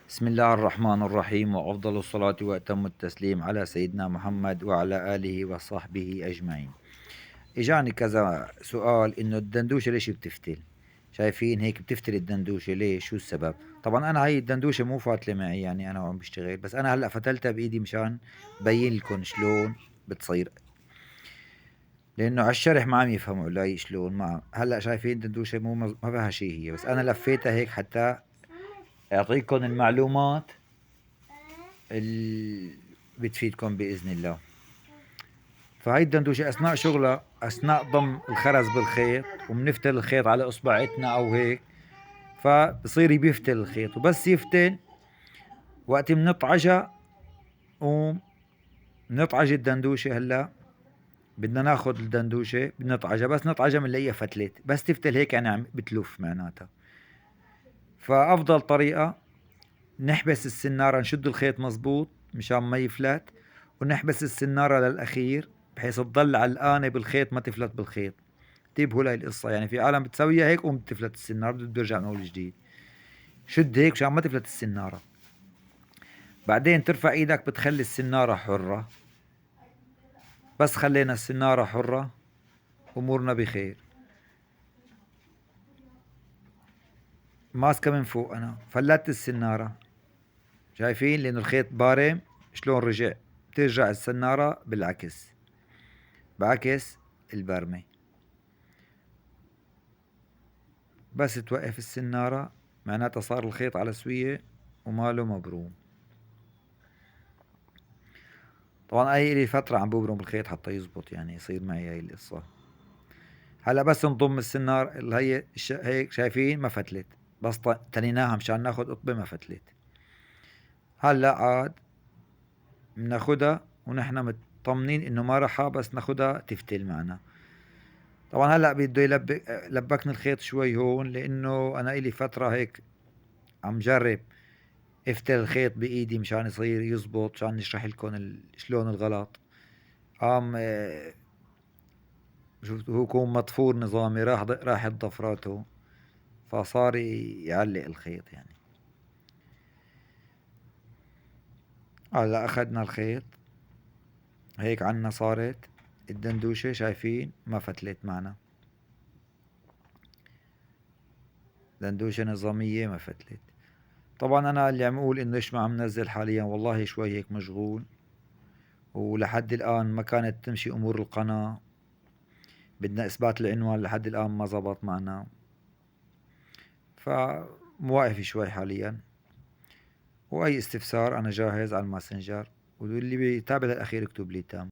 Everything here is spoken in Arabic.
بسم الله الرحمن الرحيم، وأفضل الصلاة وأتم التسليم على سيدنا محمد وعلى آله وصحبه أجمعين. إجاني كذا سؤال إنه الدندوشة ليش بتفتل؟ شايفين هيك بتفتل الدندوشة ليش؟ شو السبب؟ طبعا أنا هاي الدندوشة مو فاتلة معي، يعني أنا وعم بشتغل، بس أنا هلأ فتلتها بإيدي مشان بين لكم شلون بتصير، لأنه على الشرح ما عم يفهموا علي شلون. ما هلأ شايفين الدندوشة ما فيها شيء هي، بس أنا لفيتها هيك حتى أعطيكم المعلومات بتفيدكم بإذن الله. فهي الدندوشة أثناء شغلها، أثناء ضم الخرز بالخيط وبنفتل الخيط على إصبعتنا أو هيك، فبصير بيفتل الخيط، وبس يفتل وقت بنطعجها ونطعج الدندوشة. هلا بدنا ناخد الدندوشة بنطعجها، بس نطعجها بنلاقيها فتلت، بس تفتل هيك يعني عم بتلف معناتها. فأفضل طريقة نحبس السنارة، نشد الخيط مزبوط مشان ما يفلت، ونحبس السنارة للأخير بحيث تضل علقانة بالخيط ما تفلت بالخيط. انتبهوا لهي القصة، يعني في عالم بتسويها هيك وبتفلت السنارة، بده يرجع من أول جديد. شد هيك مشان ما تفلت السنارة. بعدين ترفع ايدك بتخلي السنارة حرة، بس خلينا السنارة حرة أمورنا بخير. ماسكة من فوق أنا فلت السنارة، شايفين لأنه الخيط بارم شلون رجع. بترجع السنارة بالعكس، بعكس البرمة. بس توقف السنارة معناتها صار الخيط على سوية وماله مبروم. طبعا هي لي فترة عم ببرم الخيط حتى يزبط، يعني يصير معي هاي القصة. هلا بس نضم السنار اللي هي هيك شايفين ما فتلت، بس تنيناها مشان ناخد قطبة ما فتلت. هلا عاد بناخدها ونحن مطمنين انه ما رحى، بس ناخدها تفتل معنا. طبعا هلا بده لبكني الخيط شوي هون، لانه انا الي فترة هيك عم جرب افتل الخيط بايدي مشان يصير يزبط، مشان نشرح لكم شلون الغلط. قام شفت هو يكون مطفور نظامي، راحت ضفراته، فصار يعلق الخيط يعني. هلا اخذنا الخيط هيك عنا، صارت الدندوشة شايفين ما فتلت معنا، دندوشة نظامية ما فتلت. طبعا انا اللي عم اقول انه ليش ما عم نزل حاليا، والله شوي هيك مشغول، ولحد الان ما كانت تمشي امور القناة، بدنا اثبات العنوان لحد الان ما زبط معنا، فمواقف شوي حاليا. واي استفسار انا جاهز على الماسنجر، واللي بيتابع الاخير اكتب لي تام.